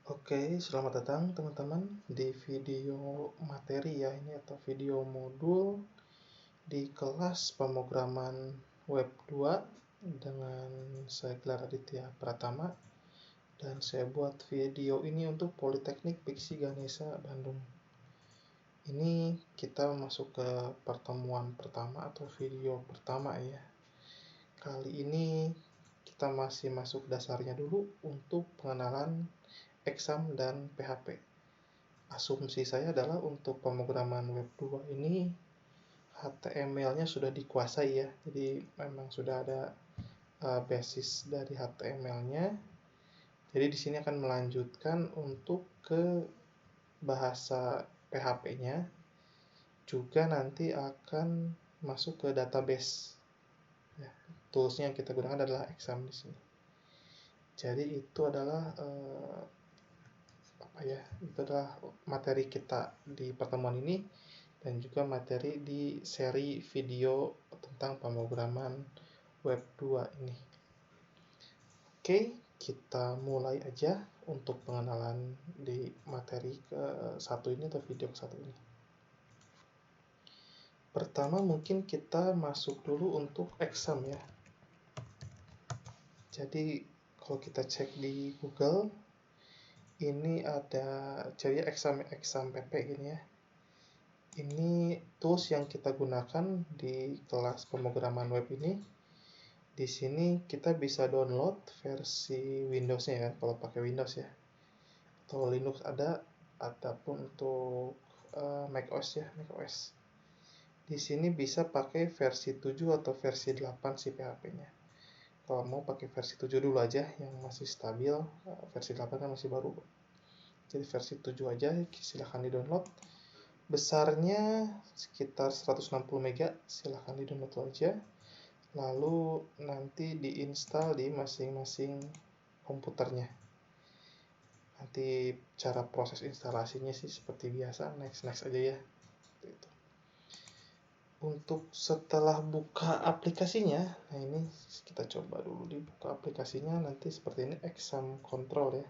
Oke, selamat datang teman-teman di video materi ya ini atau video modul di kelas pemrograman web 2 dengan saya Gelar Aditya Pratama dan saya buat video ini untuk Politeknik Piksi Ganesha Bandung. Ini kita masuk ke pertemuan pertama atau video pertama ya. Kali ini kita masih masuk dasarnya dulu untuk pengenalan exam dan PHP. Asumsi saya adalah untuk pemrograman web 2 ini HTML-nya sudah dikuasai ya. Jadi memang sudah ada basis dari HTML-nya. Jadi di sini akan melanjutkan untuk ke bahasa PHP-nya. Juga nanti akan masuk ke database. Ya, tools-nya yang kita gunakan adalah exam di sini. Jadi itu adalah itu adalah materi kita di pertemuan ini dan juga materi di seri video tentang pemrograman web 2 ini. Oke, kita mulai aja untuk pengenalan di materi ke-1 ini atau video ke-1 ini. Pertama mungkin kita masuk dulu untuk exam ya. Jadi kalau kita cek di Google ini ada jadi exam PP gini ya. Ini tools yang kita gunakan di kelas pemrograman web ini. Di sini kita bisa download versi Windows-nya ya, kalau pakai Windows ya. Atau Linux ada, ataupun untuk macOS ya, macOS. Di sini bisa pakai versi 7 atau versi 8 si PHP-nya. Kalau mau pakai versi 7 dulu aja yang masih stabil, versi 8 kan masih baru. Jadi versi 7 aja, silahkan di-download. Besarnya sekitar 160 MB, silahkan di-download aja. Lalu nanti diinstal di masing-masing komputernya. Nanti cara proses instalasinya sih seperti biasa, next aja ya. Gitu. Untuk setelah buka aplikasinya, nah ini kita coba dulu dibuka aplikasinya, nanti seperti ini exam control ya.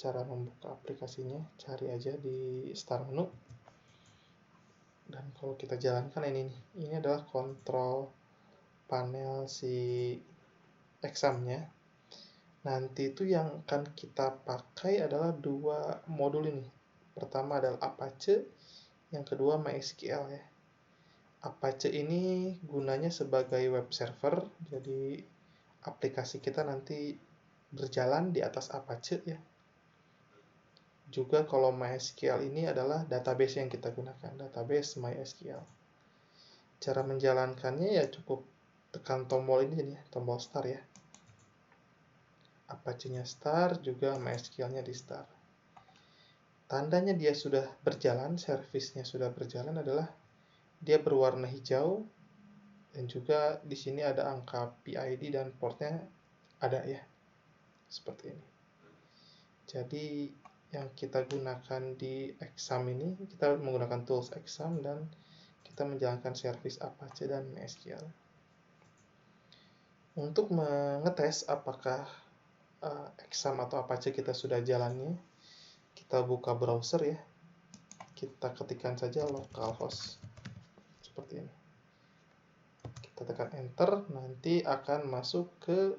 Cara membuka aplikasinya, cari aja di start menu. Dan kalau kita jalankan ini adalah kontrol panel si examnya. Nanti itu yang akan kita pakai adalah dua modul ini. Pertama adalah Apache, yang kedua MySQL ya. Apache ini gunanya sebagai web server, jadi aplikasi kita nanti berjalan di atas Apache ya. Juga kalau MySQL ini adalah database yang kita gunakan, database MySQL. Cara menjalankannya ya cukup tekan tombol ini ya, tombol start ya. Apache-nya start, juga MySQL-nya di start. Tandanya dia sudah berjalan, servisnya sudah berjalan adalah dia berwarna hijau dan juga di sini ada angka PID dan portnya ada ya. Seperti ini. Jadi yang kita gunakan di exam ini, kita menggunakan tools exam dan kita menjalankan servis Apache dan MySQL. Untuk mengetes apakah exam atau Apache kita sudah jalannya, kita buka browser ya. Kita ketikkan saja localhost seperti ini. Kita tekan enter, nanti akan masuk ke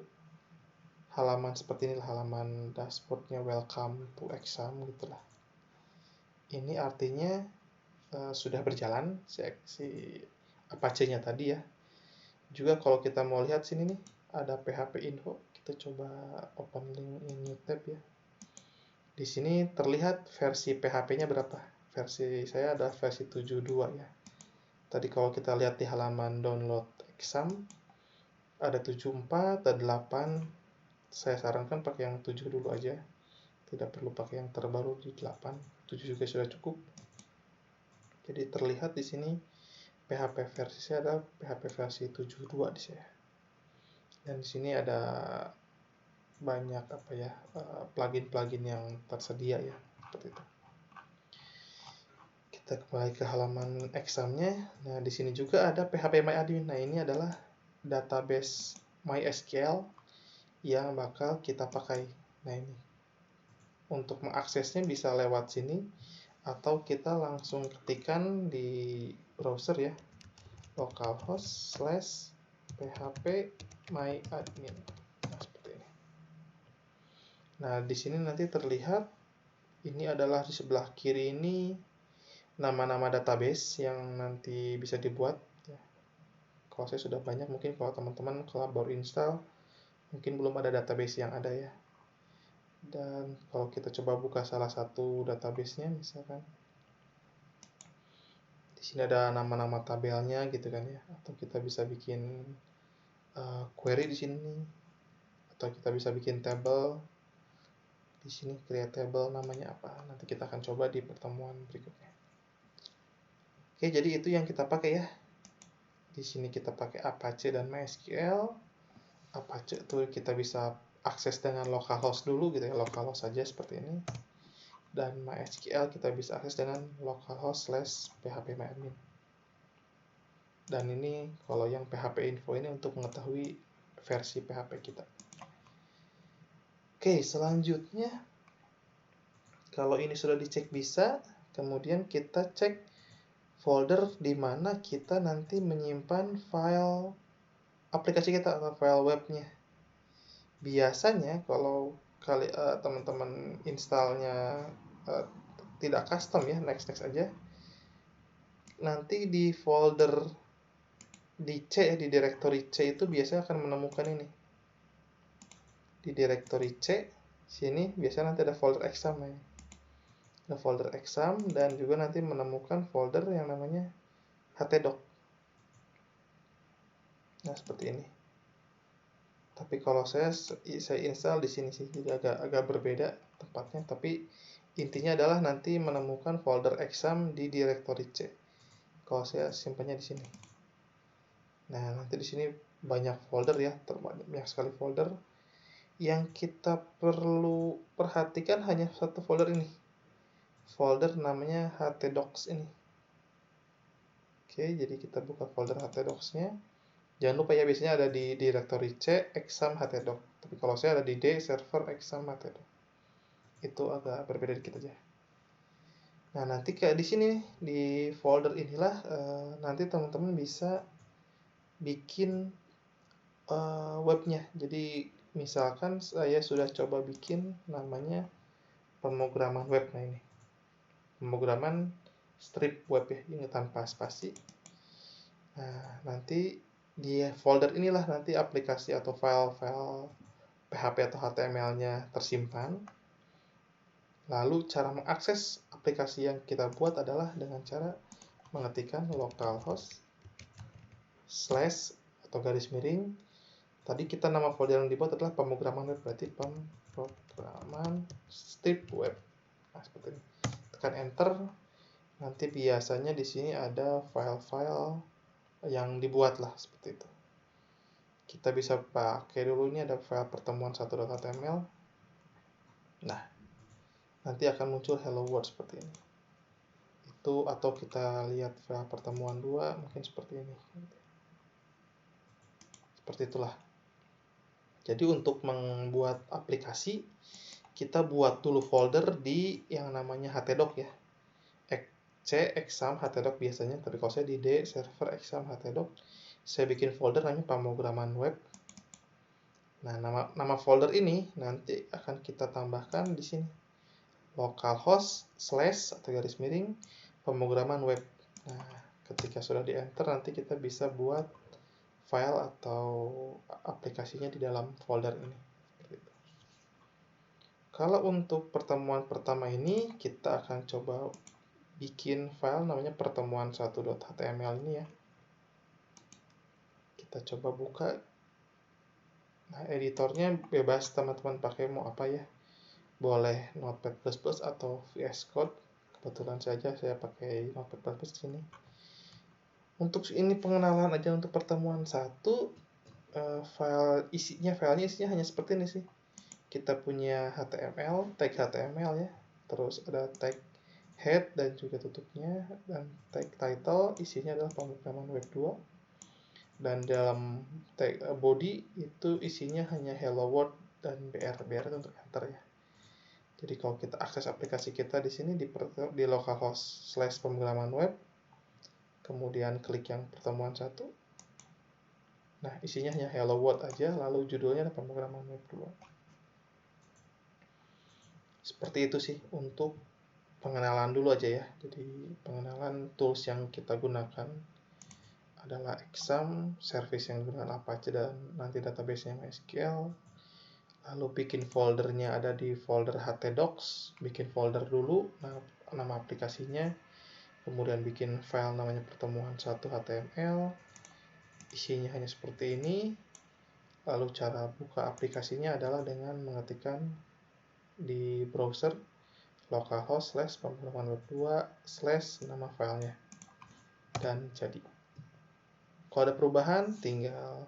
halaman seperti ini, halaman dashboardnya welcome to exam gitulah. Ini artinya sudah berjalan si Apache-nya tadi ya. Juga kalau kita mau lihat sini nih ada PHP info, kita coba open link in new tab ya. Di sini terlihat versi PHP-nya berapa. Versi saya adalah versi 72 ya. Tadi kalau kita lihat di halaman download exam ada 74, ada 8. Saya sarankan pakai yang 7 dulu aja. Tidak perlu pakai yang terbaru di 8. 7 juga sudah cukup. Jadi terlihat di sini PHP versi saya adalah PHP versi 72 di saya. Dan di sini ada banyak plugin-plugin yang tersedia ya, seperti itu. Kita kembali ke halaman examnya. Nah, di sini juga ada phpMyAdmin. Nah, ini adalah database MySQL yang bakal kita pakai. Nah, ini untuk mengaksesnya bisa lewat sini, atau kita langsung ketikkan di browser ya, localhost/php/myadmin. Nah, seperti ini. Nah, di sini nanti terlihat ini adalah di sebelah kiri ini nama-nama database yang nanti bisa dibuat. Kalau saya sudah banyak, mungkin kalau teman-teman kalau baru install, mungkin belum ada database yang ada ya. Dan kalau kita coba buka salah satu database-nya, misalkan di sini ada nama-nama tabelnya gitu kan ya, atau kita bisa bikin query di sini, atau kita bisa bikin table di sini, create table namanya apa. Nanti kita akan coba di pertemuan berikutnya. Oke, jadi itu yang kita pakai ya. Di sini kita pakai Apache dan MySQL. Apache itu kita bisa akses dengan localhost dulu gitu ya, localhost saja seperti ini. Dan MySQL kita bisa akses dengan localhost/php-myadmin. Dan ini kalau yang PHP info ini untuk mengetahui versi PHP kita. Oke, selanjutnya kalau ini sudah dicek bisa, kemudian kita cek folder di mana kita nanti menyimpan file aplikasi kita atau file webnya. Biasanya kalau teman-teman installnya tidak custom ya, next aja. Nanti di folder di C, di directory C itu biasanya akan menemukan ini. Di directory C, sini biasanya nanti ada folder exam ya. Ada folder exam dan juga nanti menemukan folder yang namanya htdoc. Nah, seperti ini. Tapi kalau saya install di sini sih, jadi agak berbeda tempatnya, tapi intinya adalah nanti menemukan folder exam di directory C. Kalau saya simpannya di sini. Nah, nanti di sini banyak folder ya, banyak sekali folder. Yang kita perlu perhatikan hanya satu folder ini. Folder namanya htdocs ini. Oke, jadi kita buka folder htdocs-nya. Jangan lupa ya, biasanya ada di directory C exam htdoc. Tapi kalau saya ada di D server exam htdoc. Itu agak berbeda dikit aja. Nah, nanti kayak di sini di folder inilah nanti teman-teman bisa bikin webnya. Jadi misalkan saya sudah coba bikin namanya pemrograman web. Nah, ini pemrograman strip web ya, ini tanpa spasi. Nah, nanti di folder inilah nanti aplikasi atau file-file PHP atau HTML-nya tersimpan. Lalu cara mengakses aplikasi yang kita buat adalah dengan cara mengetikkan localhost / atau garis miring. Tadi kita nama folder yang dibuat adalah pemrograman web, berarti pemrograman strip web. Nah, seperti ini. Tekan enter. Nanti biasanya di sini ada file-file yang dibuat lah seperti itu. Kita bisa pakai dulu, ini ada file pertemuan 1.html. Nah, nanti akan muncul hello world seperti ini. Itu, atau kita lihat file pertemuan 2 mungkin seperti ini. Seperti itulah. Jadi untuk membuat aplikasi, kita buat dulu folder di yang namanya htdoc ya. C exam htdoc biasanya, tapi kalau saya di D server exam htdoc, saya bikin folder namanya pemrograman web. Nah, nama folder ini nanti akan kita tambahkan di sini, localhost / atau garis miring pemrograman web. Nah, ketika sudah di enter nanti kita bisa buat file atau aplikasinya di dalam folder ini. Kalau untuk pertemuan pertama ini kita akan coba bikin file namanya pertemuan 1.html ini ya. Kita coba buka. Nah, editornya bebas teman-teman pakai mau apa ya. Boleh Notepad++ atau VS Code. Kebetulan saja saya pakai Notepad++ di sini. Untuk ini pengenalan aja untuk pertemuan 1, filenya isinya hanya seperti ini sih. Kita punya HTML, tag HTML ya. Terus ada tag head dan juga tutupnya, dan tag title isinya adalah pemrograman web 2. Dan dalam tag body itu isinya hanya hello world dan BR itu untuk enter ya. Jadi kalau kita akses aplikasi kita di sini di localhost / pemrograman web, kemudian klik yang pertemuan 1. Nah, isinya hanya hello world aja, lalu judulnya ada pemrograman web 2. Seperti itu sih untuk pengenalan dulu aja ya. Jadi pengenalan tools yang kita gunakan adalah Exam, service yang digunakan Apache dan nanti database-nya MySQL. Lalu bikin foldernya ada di folder htdocs, bikin folder dulu, nama aplikasinya, kemudian bikin file namanya pertemuan 1 HTML, isinya hanya seperti ini. Lalu cara buka aplikasinya adalah dengan mengetikkan di browser localhost / pemrograman web 2 / nama filenya, dan jadi. Kalau ada perubahan tinggal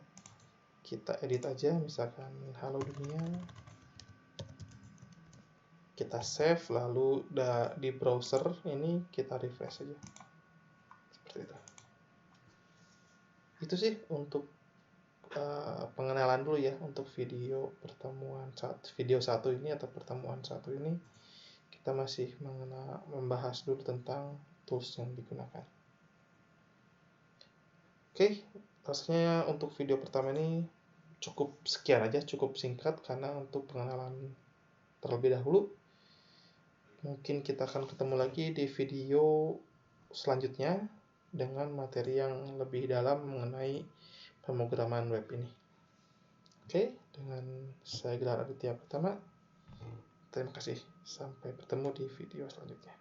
kita edit aja, misalkan halo dunia, kita save, lalu di browser ini kita refresh aja seperti itu. Itu sih untuk pengenalan dulu ya untuk video satu ini atau pertemuan 1 ini. Kita masih membahas dulu tentang tools yang digunakan. Oke, rasanya untuk video pertama ini cukup sekian aja, cukup singkat karena untuk pengenalan terlebih dahulu. Mungkin kita akan ketemu lagi di video selanjutnya dengan materi yang lebih dalam mengenai pemrograman web ini. Oke, dengan saya Gelar Aditya Pratama. Terima kasih. Sampai bertemu di video selanjutnya.